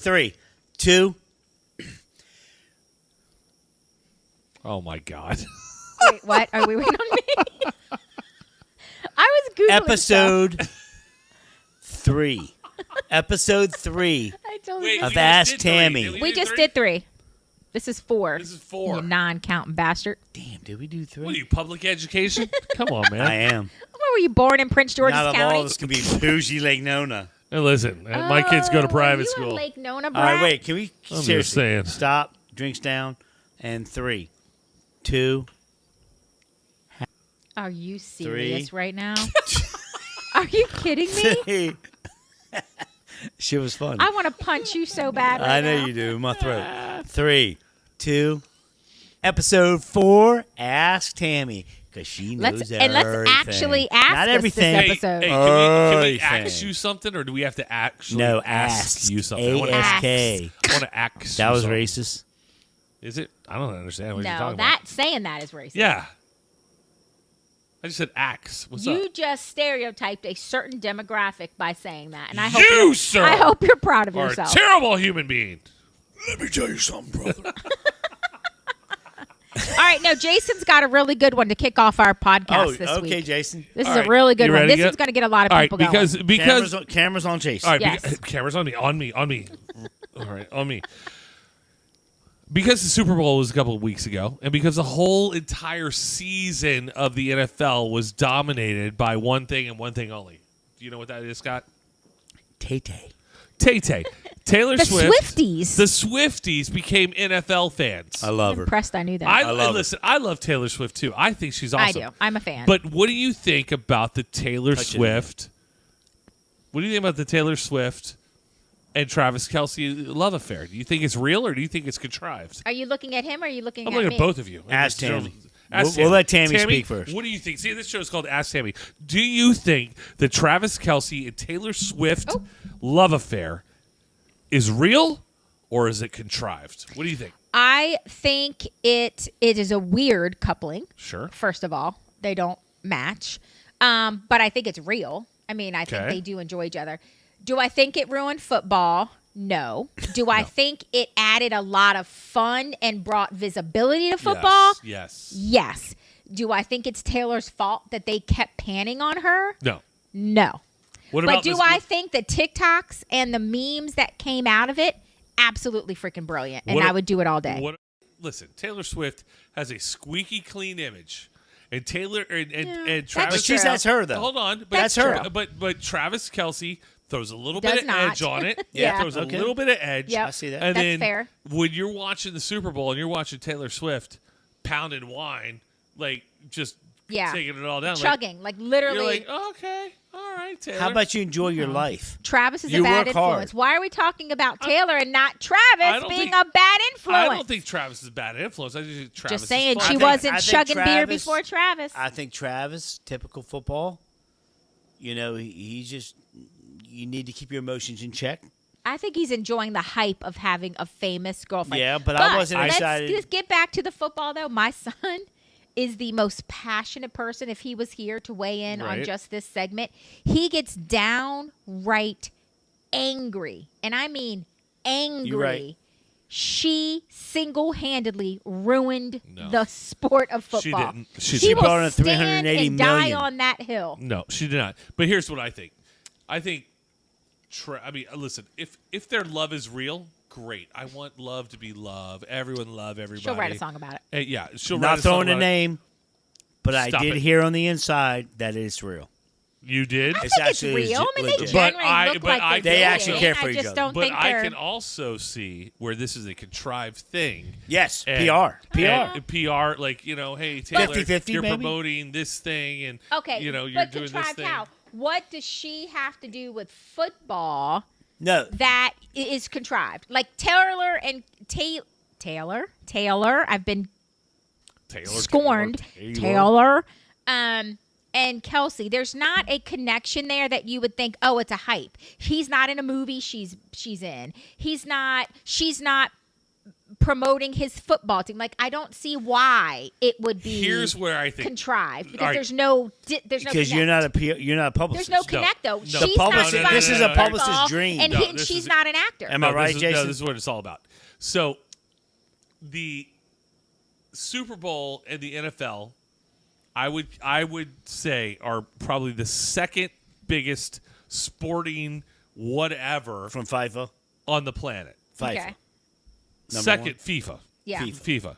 3, 2. Oh my God. Wait, what? Are we waiting on me? I was Googling Episode 3. Episode 3 I totally Wait, of we just Ask did three. Tammy. Did We do just three? did 3. This is 4. This is 4. You non-counting bastard. Damn, did we do 3? What are you, public education? Come on, man. I am. Where were you born in Prince George's Not of County? all, this can be bougie Lake Nona. Hey, listen, my kids go to private you school. A Lake Nona All brat? right, wait. Can we I'm seriously just saying. stop? Drinks down, and 3, 2. Are you serious 3. right now? Are you kidding me? She was funny. I want to punch you so bad right I know now. you do. In my throat. 3, 2. Episode 4. Ask Tammy because she knows everything. Let's actually ask Not us everything. this episode. Hey, can we Everything. ask you something, or do we have to actually No, ask you something? I want to ASK. ask. That you was something. racist. Is it? I don't understand what you're No, talking that saying that is racist. about. Yeah. I just said axe. What's You up? just stereotyped a certain demographic by saying that, and I hope You, sir, I hope you're proud of are a yourself. terrible human being. Let me tell you something, brother. All right, no, Jason's got a really good one to kick off our podcast this okay, week. Jason. This All is right, a really good you one. ready This to is going to get a lot of All right, people because going. Cameras on Jason. all right, Yes. cameras on me. All right, on me. Because the Super Bowl was a couple of weeks ago, and because the whole entire season of the NFL was dominated by one thing and one thing only. Do you know what that is, Scott? Tay-Tay. Tay-Tay. Taylor The Swift. Swifties. The Swifties became NFL fans. I love her. Impressed I knew that. I love listen, I love Taylor Swift too. I think she's awesome. I do. I'm a fan. But what do you think about the Taylor Touch it. Swift? What do you think about the Taylor Swift and Travis Kelce love affair? Do you think it's real or do you think it's contrived? Are you looking at him or are you looking I'm at looking me? at both of you. Ask This show- Tammy. Ask We'll let Tammy speak first. What do you think? See, this show is called Ask Tammy. Do you think the Travis Kelce and Taylor Swift love affair is real or is it contrived? What do you think? I think it is a weird coupling. Sure. First of all, they don't match. But I think it's real. I mean, I think Okay. they do enjoy each other. Do I think it ruined football? No. Do I think it added a lot of fun and brought visibility to football? Yes. Yes. Do I think it's Taylor's fault that they kept panning on her? No. No. What But about do this- I think the TikToks and the memes that came out of it absolutely freaking brilliant, and What I a- would do it all day. Listen, Taylor Swift has a squeaky clean image, and Taylor and that's Travis. true. That's her, though. Hold on, but That's her. true. But Travis Kelce throws a little Does bit of not. edge on it. Yeah. throws Okay. a little bit of edge. Yep. I see that. And That's then fair. when you're watching the Super Bowl and you're watching Taylor Swift pounding wine, like just Yeah. taking it all down, Chugging, like Like, literally. you're like, oh, okay, all right, Taylor. How about you enjoy your life? Travis is You a bad work hard. influence. Why are we talking about Taylor and not I Travis don't being think- a bad influence? I don't think Travis is a bad influence. I just think Travis Just saying, is she fun. wasn't I think chugging beer Travis- before Travis. I think Travis, typical football. You know, he's just. You need to keep your emotions in check. I think he's enjoying the hype of having a famous girlfriend. Yeah, but I wasn't excited. Let's get back to the football, though. My son is the most passionate person. If he was here to weigh in on Right. just this segment, he gets downright angry. And I mean angry. You're right. She single-handedly ruined No. the sport of She football. didn't. She didn't. brought in will stand 380 and die million. on that hill. No, she did not. But here's what I think. I think, I mean, listen. If their love is real, great. I want love to be love. Everyone love everybody. She'll write a song about it. Yeah, she'll write Not a song throwing a about it. name, but Stop I did it. hear on the inside that it's real. You did. I It's think it's actually real. I mean, they legit. But generally I- look but like I- they're They dating. actually care for I each just other. don't But think I they're. can also see where this is a contrived thing. Yes, And- PR. and PR, like, hey, Taylor, 50-50 you're maybe? promoting this thing, and Okay, you're but doing this contrived thing. how? What does she have to do with football No, that is contrived? Like Taylor and Taylor. I've been Taylor, scorned. Taylor. And Kelsey. There's not a connection there that you would think, oh, it's a hype. He's not in a movie she's in. She's not promoting his football team. Like, I don't see why it would be. Here's where I think contrived because All right. there's no Because you're not a publicist. There's no connect though. No. She's The publicist- not this is a publicist's dream. and No, he, this she's is- not an actor. Am I right, Jason? No, this is what it's all about. So, the Super Bowl and the NFL, I would say, are probably the second biggest sporting whatever From FIFA. on the planet. FIFA. Okay. Number Second, one. FIFA. Yeah. FIFA.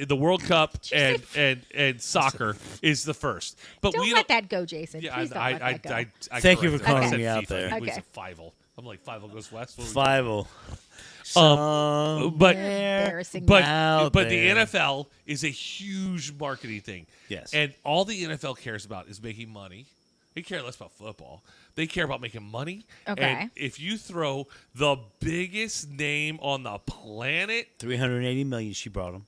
The World Cup and soccer is the first. But Don't we let that go, Jason. Yeah, Please don't let that go. I Thank you for corrected. I calling said me out FIFA. there. It was Okay. a Fivel. I'm like, Fivel goes west. What were we Five. But Embarrassing. but Out but the there. NFL is a huge marketing thing. Yes. And all the NFL cares about is making money. They care less about football. They care about making money. Okay. And if you throw the biggest name on the planet, 380 million. She brought him.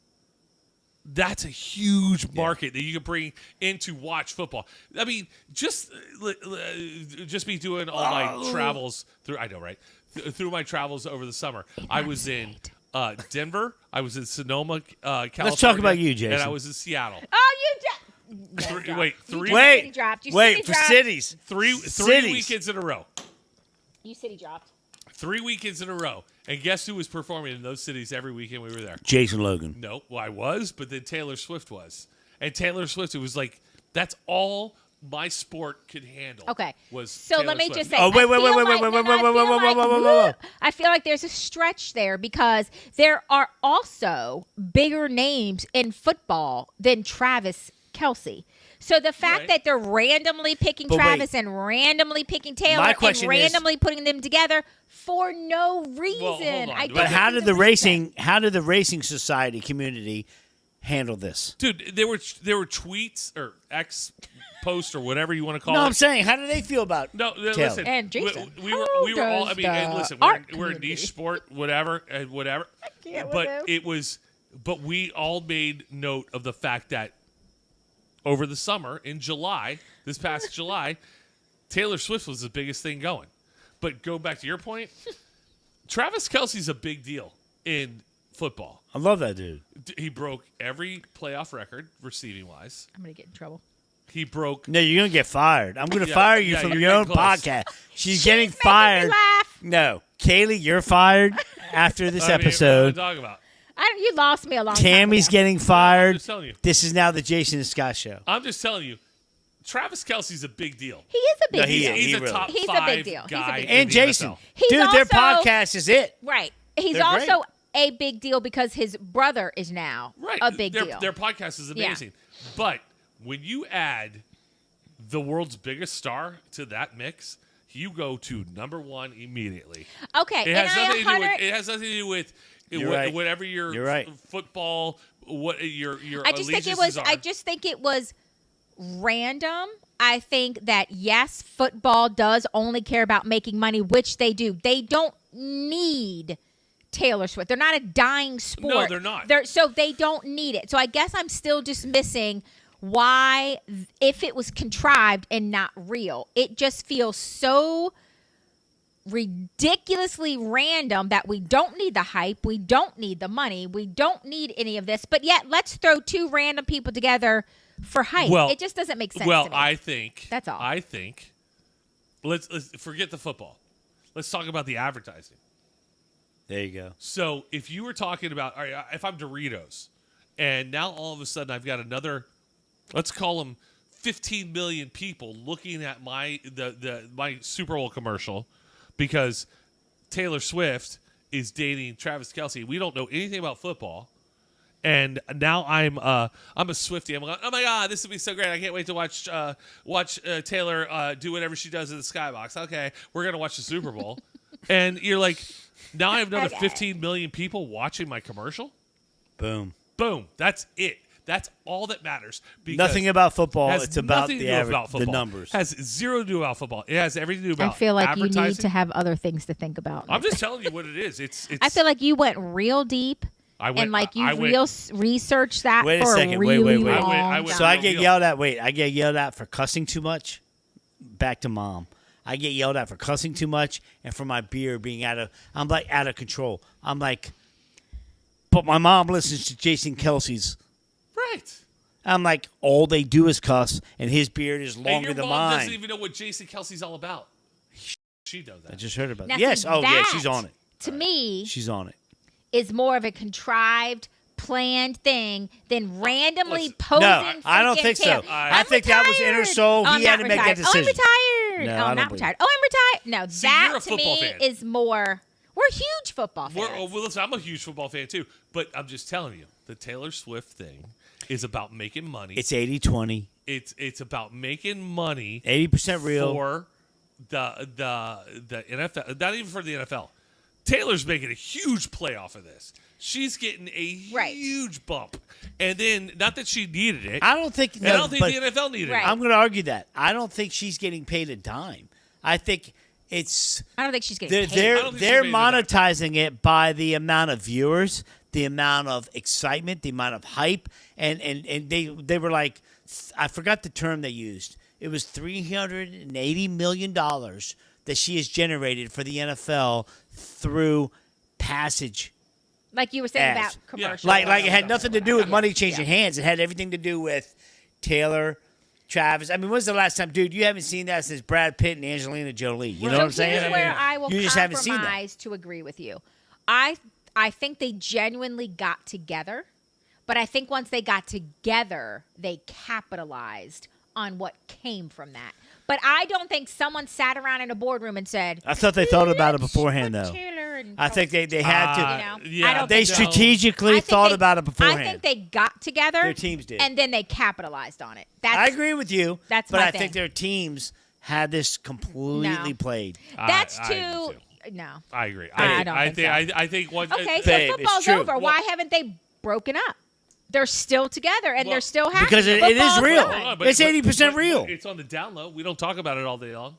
that's a huge market that you can bring in to watch football. I mean, just me doing all my travels through. I know, right? Through my travels over the summer, I was in Denver. I was in Sonoma, California. Let's talk about you, Jason. And I was in Seattle. Oh, you just. Three Wait, dropped. You wait city for dropped. cities. three Cities. weekends in a row. You city dropped. 3 weekends in a row. And guess who was performing in those cities every weekend we were there? Jason Logan. No, well, I was, but then Taylor Swift was. And Taylor Swift, it was like, that's all my sport could handle. Okay. Was So Taylor let me Swift. just say. Oh, wait, I wait, feel wait, wait, like- wait, no, wait, no, I wait, feel wait, like- wait, wait, wait, wait. I feel like there's a stretch there because there are also bigger names in football than Travis Kelce. So the fact Right. that they're randomly picking But Travis wait. and randomly picking Taylor My and question is- randomly putting them together for no reason. hold on. I But don't But how think did the there's a reason. racing society community handle this? Dude, there were tweets or X posts or whatever you want to call No, it. I'm saying, how do they feel about? No, Taylor. listen. And Jason, we were how all. I does mean, and the listen, art we're a community- niche sport, whatever. can't with But him. it was. But we all made note of the fact that over the summer in July, this past July, Taylor Swift was the biggest thing going. But go back to your point, Travis Kelce's a big deal in football. I love that dude. He broke every playoff record receiving wise. I'm gonna get in trouble. He broke. No, you're gonna get fired. I'm gonna Yeah, fire you yeah, from you're your own getting close. podcast. She's She's getting making me fired. laugh. No, Kaylee, you're fired after this I mean, what episode. am I talking about? You lost me a long Tammy's time ago. getting I'm fired. just telling you. This is now the Jason and Scott show. I'm just telling you. Travis Kelce's a big deal. He is a big No, he deal. is. He's He a really top He's a big five deal. He's a guy big in And the Jason, NFL. He's dude, their also- podcast is it. Right. He's They're great. also a big deal because his brother is now Right. a big their, deal. Their podcast is amazing. But when you add the world's biggest star to that mix, you go to number one immediately. Okay, It and has nothing to do with. 100 It has nothing to do with You're right. whatever your You're right. football. What your I just think it was. allegiances are. I just think it was random. I think that yes, football does only care about making money, which they do. They don't need Taylor Swift. They're not a dying sport. No, they're not. So they don't need it. So I guess I'm still just missing why, if it was contrived and not real, it just feels so ridiculously random that we don't need the hype, we don't need the money, we don't need any of this, but yet let's throw two random people together for hype. Well, it just doesn't make sense. Well, to me. I think That's all. I think let's forget the football. Let's talk about the advertising. There you go. So if you were talking about, all right, if I'm Doritos, and now all of a sudden I've got another, let's call them 15 million people looking at my Super Bowl commercial because Taylor Swift is dating Travis Kelce. We don't know anything about football. And now I'm a Swiftie. I'm like, oh my God, this would be so great! I can't wait to watch Taylor do whatever she does in the skybox. Okay, we're gonna watch the Super Bowl, and you're like, now I have another Okay. 15 million people watching my commercial. Boom. Boom, that's it. That's all that matters. Because Nothing about football. has It's about nothing to the do average, about the football. numbers. Has zero to do about football. It has everything to do about. I feel like you need advertising. to have other things to think about. I'm just telling you what it is. It's. I feel like you went real deep I went, and like you I went- researched that Wait a for second. Wait, really wait, wait. long I went- time. So I real get deal. yelled at. Wait, I get yelled at for cussing too much. Back to mom. I get yelled at for cussing too much and for my beer being out of. I'm like out of control. I'm like, but my mom listens to Jason Kelsey's. Right. I'm like, all they do is cuss, and his beard is And longer your than mom mine. doesn't even know what Jason Kelsey's all about. She knows that. I just heard about Now, it. Yes. see, Oh, yeah, that, she's on it. To me, She's on it. is more of a contrived, planned thing than randomly Listen, posing. No, I don't freaking think so. tail. I I'm think that was in her retired. soul. Oh, He I'm had to not make that retired. Oh, I'm decision. retired. No, Oh, I I'm don't not believe retired. Oh, I'm retired. No, See, you're that a to football me fan. is more. We're huge football fans. Well, listen, I'm a huge football fan too, but I'm just telling you, the Taylor Swift thing is about making money. It's 80-20. It's about making money 80% real. for the NFL, not even for the NFL. Taylor's making a huge play off of this. She's getting a Right. huge bump, and then not that she needed it. I don't think. and I don't think but the NFL needed Right. it. I'm going to argue that. I don't think she's getting paid a dime. I think it's I don't think she's getting they're paid. they're, don't think they're she's made it monetizing it by the amount of viewers, the amount of excitement, the amount of hype, and they were like, I forgot the term they used. It was $380 million that she has generated for the NFL through passage. Like you were saying ads. about commercials. Like it had nothing to do with money changing hands. It had everything to do with Taylor, Travis. I mean, when's the last time, dude? You haven't seen that since Brad Pitt and Angelina Jolie. You know what I'm saying? Here's where I will you just haven't seen that. compromise to agree with you. I think they genuinely got together, but I think once they got together, they capitalized on what came from that. But I don't think someone sat around in a boardroom and said, I thought they thought about it "Let's beforehand, put though. Taylor and I think they had to. Yeah, I don't They think so. strategically I think thought they- about it I beforehand. think they got together. Their teams did. And then they capitalized on it. That's, I agree with you. That's but my I thing. think their teams had this completely No. played. That's I do too. No. I agree. I don't think think so. I think what. Okay, so Babe, it's football's true. over. Why haven't they broken up? They're still together and they're still happy. Because it is Football's real. fine. Hold on, It's 80% but real. It's on the down low. We don't talk about it all day long.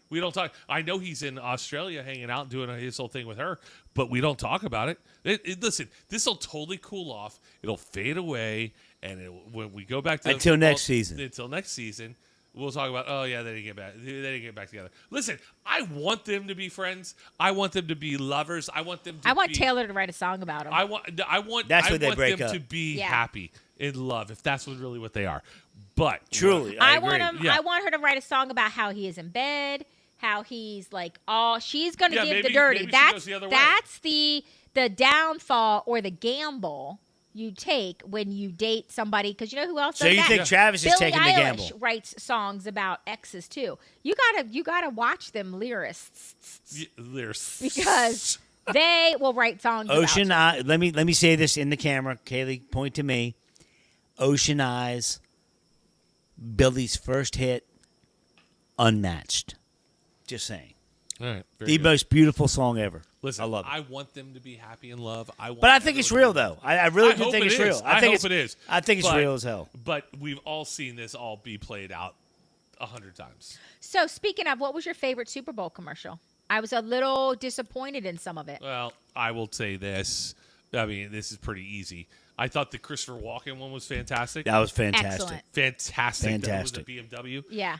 We don't talk. I know he's in Australia hanging out and doing his whole thing with her, but we don't talk about it. Listen, this will totally cool off. It'll fade away, and when we go back to Until next season. Until next season, we'll talk about. Oh yeah, they didn't get back. They didn't get back together. Listen, I want them to be friends. I want them to be lovers. I want them. To I want be, Taylor to write a song about him. I want. That's I when they want break them up. to be Yeah. happy in love, if that's really what they are. But Truly, I want agree. him. Yeah. I want her to write a song about how he is in bed, how he's like all. She's gonna Yeah, give maybe- the dirty. maybe she That's goes the other way. that's the downfall or the gamble you take when you date somebody. Because you know who else? So does you that? think Travis is Billie taking the Eilish gamble? writes songs about exes too. You gotta watch them lyrists There's because they will write songs. Ocean about you. Eye. Let me say this in the camera. Kaylee, point to me. Ocean Eyes. Billy's first hit. Unmatched. Just saying. All right, very The good. most beautiful song ever. Listen, I love it. I want them to be happy in love. But I think it's real, though. I really do hope think it it's is. real. I think hope it's, it is. I think it's But- real as hell. But we've all seen this all be played out 100 times. So speaking of, what was your favorite Super Bowl commercial? I was a little disappointed in some of it. Well, I will say this. I mean, this is pretty easy. I thought the Christopher Walken one was fantastic. That was fantastic. Excellent. Fantastic. Fantastic. That was the BMW. Yeah.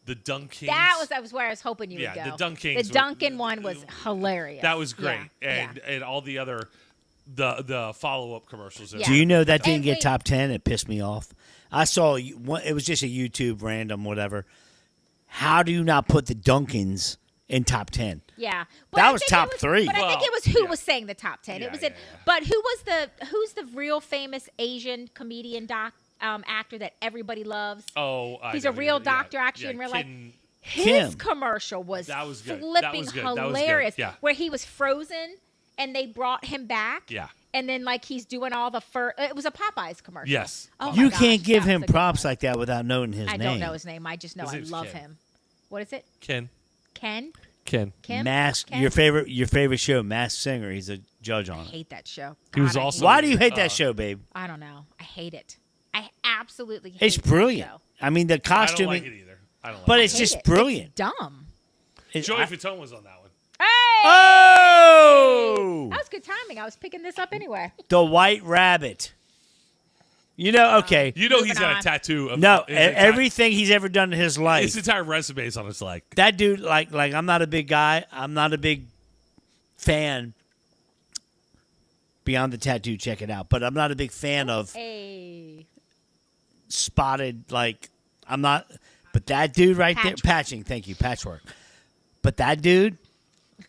The Dunkings. That was where I was hoping you Yeah, would go. the Dunkings The Duncan one was hilarious. That was great. Yeah, And all the other the follow-up commercials. Yeah. Do you know that didn't And get wait- top 10? It pissed me off. I saw one. It was just a YouTube random whatever. How do you not put the Dunkins in top 10? Yeah, That I was think top three. But I think Well, it was who yeah. was saying the top 10. Yeah, It was yeah, it. yeah. But who's the real famous Asian comedian actor that everybody loves? Oh, He's a real doctor actually in real life. His Kim. commercial was That was good. That flipping was good. That was good. hilarious. Yeah. Where he was frozen and they brought him back. Yeah. And then like he's doing all the fur. It was a Popeyes commercial. Yes. Oh my You gosh, can't give that was him a good props one. like that without knowing his I name. don't know his name. I just know His I name's love Ken. him. What is it? Ken. Ken? Ken. Kim? Mask. Ken? Your favorite show, Masked Singer. He's a judge on I it. hate that show. He was God, I also- hate Why it. do you hate that show, babe? I don't know. I hate it. I absolutely hate It's that brilliant. show. I mean, the I don't costuming, like it either. I don't like but it. it's Hate just it. brilliant. It's dumb. Joey Fatone was on that one. Hey! Oh, That was good timing. I was picking this up anyway. the White Rabbit. You know, okay. You know Moving he's got on. a tattoo of No, his entire- everything he's ever done in his life. his entire resume is on his leg. That dude, like I'm not a big guy. I'm not a big fan Beyond the Tattoo. Check it out. But I'm not a big fan of Hey. spotted. Like I'm not. But that dude right there, patching. Thank you, patchwork. But that dude,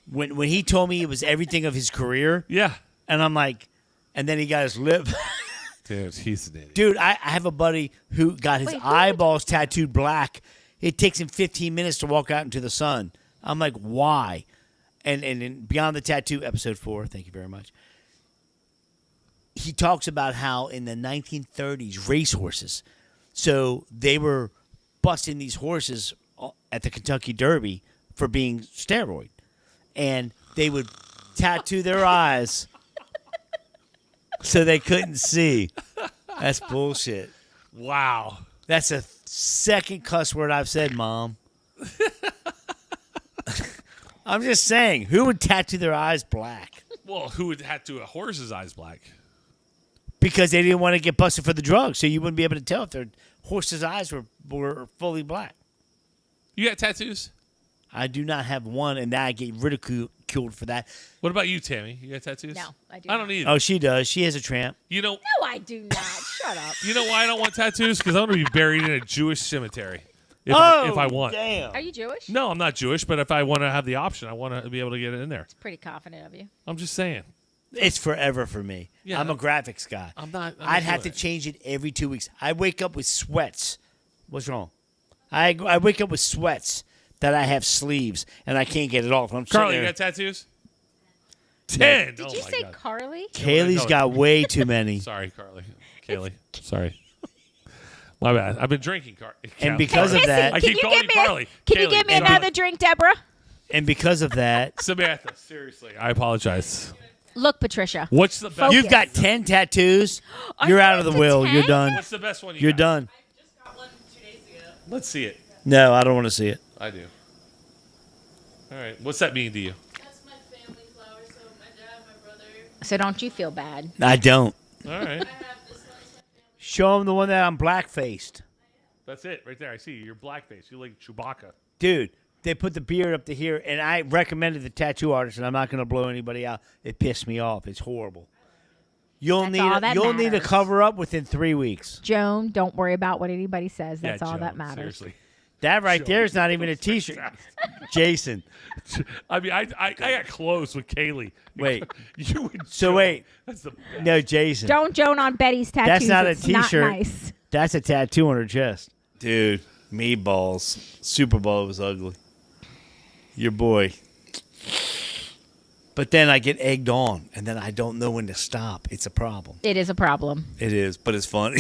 when he told me it was everything of his career, Yeah. and I'm like, and then he got his lip. Dude, he's an idiot. Dude, I have a buddy who got his Wait, who? eyeballs tattooed black. It takes him 15 minutes to walk out into the sun. I'm like, why? And in Beyond the Tattoo, episode 4, thank you very much. He talks about how in the 1930s, racehorses, so they were busting these horses at the Kentucky Derby for being steroid. And they would tattoo their eyes so they couldn't see. That's bullshit. Wow. That's a second cuss word I've said, Mom. I'm just saying, who would tattoo their eyes black? Well, who would tattoo a horse's eyes black? Because they didn't want to get busted for the drugs, so you wouldn't be able to tell if their horse's eyes were fully black. You got tattoos? I do not have one, and now I get ridiculed for that. What about you, Tammy? You got tattoos? No, I do I don't not. either. Oh, she does. She has a tramp. You know, No, I do not. Shut up. you know why I don't want tattoos? Because I'm going to be buried in a Jewish cemetery. If Oh, I want. damn. Are you Jewish? No, I'm not Jewish, but if I want to have the option, I want to be able to get it in there. Pretty confident of you. I'm just saying. It's forever for me. Yeah. I'm a graphics guy. I'm not. I'd have to change it every 2 weeks. I wake up with sweats. What's wrong? I wake up with sweats that I have sleeves, and I can't get it off. I'm Carly, sitting you there. got tattoos? 10. Did Oh you my say God. Carly? Kaylee's No. got way too many. Sorry, Carly. Kaylee. Sorry. My bad. I've been drinking, And because of Missy, that- I can keep you calling give you me Carly. Can you Kaylee, give me sorry. another drink, Deborah? And because of that, Samantha, seriously, I apologize. Look, Patricia. What's the best? Focus. you've got 10 tattoos. Are You're you out of the up to will. 10? You're done. What's the best one You're got? done. Just got one 2 days ago. Let's see it. No, I don't want to see it. I do. All right. What's that mean to you? That's my family flower, so my dad, my brother. So don't you feel bad. I don't. All right. I have this one as my family. Show them the one that I'm black-faced. That's it right there. I see you. You're blackface. You're like Chewbacca. Dude, they put the beard up to here, and I recommended the tattoo artist, and I'm not going to blow anybody out. It pissed me off. It's horrible. You'll That's all that need a matters. cover up within 3 weeks. Joan, don't worry about what anybody says. That's Yeah, all Joe, that matters. Seriously. That right Joe, there is not even a T-shirt. Jason, I mean, I got close with Kaylee. Wait. You and So Joe. wait. That's the best. no, Jason. Don't Joan on Betty's tattoos. That's not a It's not T-shirt. nice. That's a tattoo on her chest. Dude, meatballs. Super Bowl was ugly. Your boy. But then I get egged on, and then I don't know when to stop. It's a problem. It is a problem. It is, but it's funny.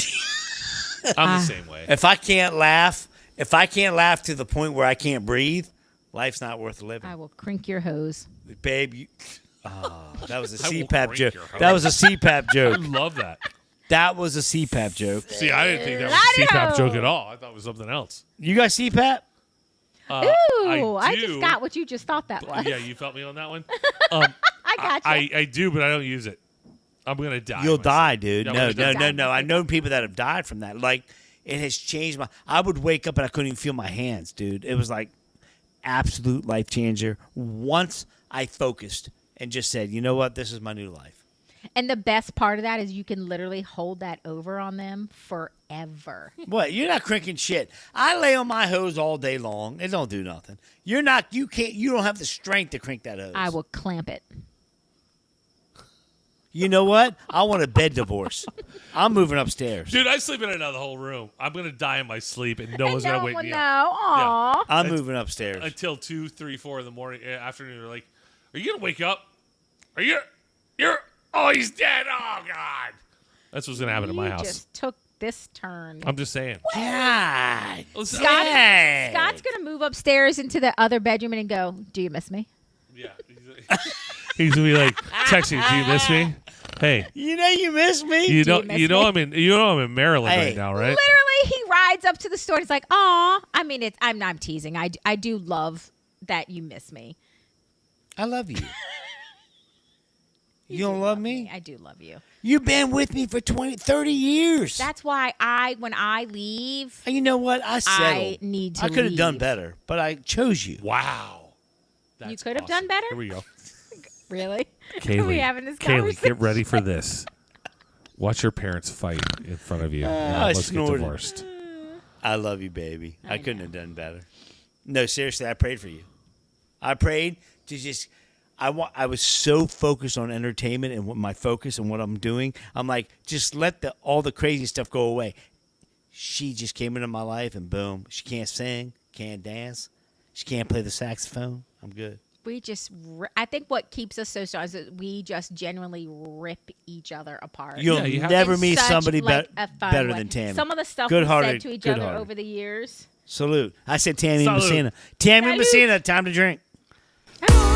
I'm the same way. If I can't laugh to the point where I can't breathe, life's not worth living. I will crink your hose. Babe, that was a I will CPAP break joke. your heart. That was a CPAP I joke. love that. That was a CPAP joke. See, I didn't think that was a CPAP Lotto. joke at all. I thought it was something else. You got CPAP? Ooh, I do. just got what you just thought that was. Yeah, you felt me on that one. I got you. I do, but I don't use it. I'm gonna die. You'll myself. die, dude. Yeah, I'm No, gonna no, die. no, no. I've known people that have died from that. Like, it has changed my. I would wake up and I couldn't even feel my hands, dude. It was like absolute life changer. Once I focused and just said, you know what, this is my new life. And the best part of that is you can literally hold that over on them forever. What? You're not cranking shit. I lay on my hose all day long. It don't do nothing. You're not. You can't. You don't have the strength to crank that hose. I will clamp it. You know what? I want a bed divorce. I'm moving upstairs. Dude, I sleep in another whole room. I'm gonna die in my sleep, and no one's gonna wake me no. up Aw. I'm moving upstairs. until 2, 3, 4 in the morning, afternoon. They're like, "Are you gonna wake up? Are you? You're? Oh, he's dead. Oh God." That's what's gonna happen in my You house. just took this turn. I'm just saying. God. Listen, Scott- Dang. Scott's going to move upstairs into the other bedroom and go, do you miss me? Yeah. He's gonna be like, texting, "Do you miss me? Hey, You know you miss me. you Do know, you miss you know, me? I'm in Maryland Hey. right now, right?" Literally, he rides up to the store and he's like, aw. I mean, I'm teasing. I do love that you miss me. I love you. You don't love me? I do love you. You've been with me for 20, 30 years. That's why when I leave, And you know what? I settled. I need to I could have done leave. better, but I chose you. Wow. You That's could have awesome. done better? Here we go. Really? Are Kaylee, we having this Kaylee, conversation? get ready for this. Watch your parents fight in front of you and I almost get snorted. divorced. I love you, baby. I couldn't have done better. No, seriously, I prayed for you. I prayed to just. I was so focused on entertainment and what my focus and what I'm doing. I'm like, just let all the crazy stuff go away. She just came into my life and boom, she can't sing, can't dance, she can't play the saxophone. I'm good. We just, I think what keeps us so strong is that we just genuinely rip each other apart. You'll you have- never In meet such, somebody like, a fun better way. than Tammy. Some of the stuff we Good-hearted, said to each other good-hearted. over the years. Salute. I said Tammy Salute. Messina. Tammy Salute. Messina, time to drink. Hello.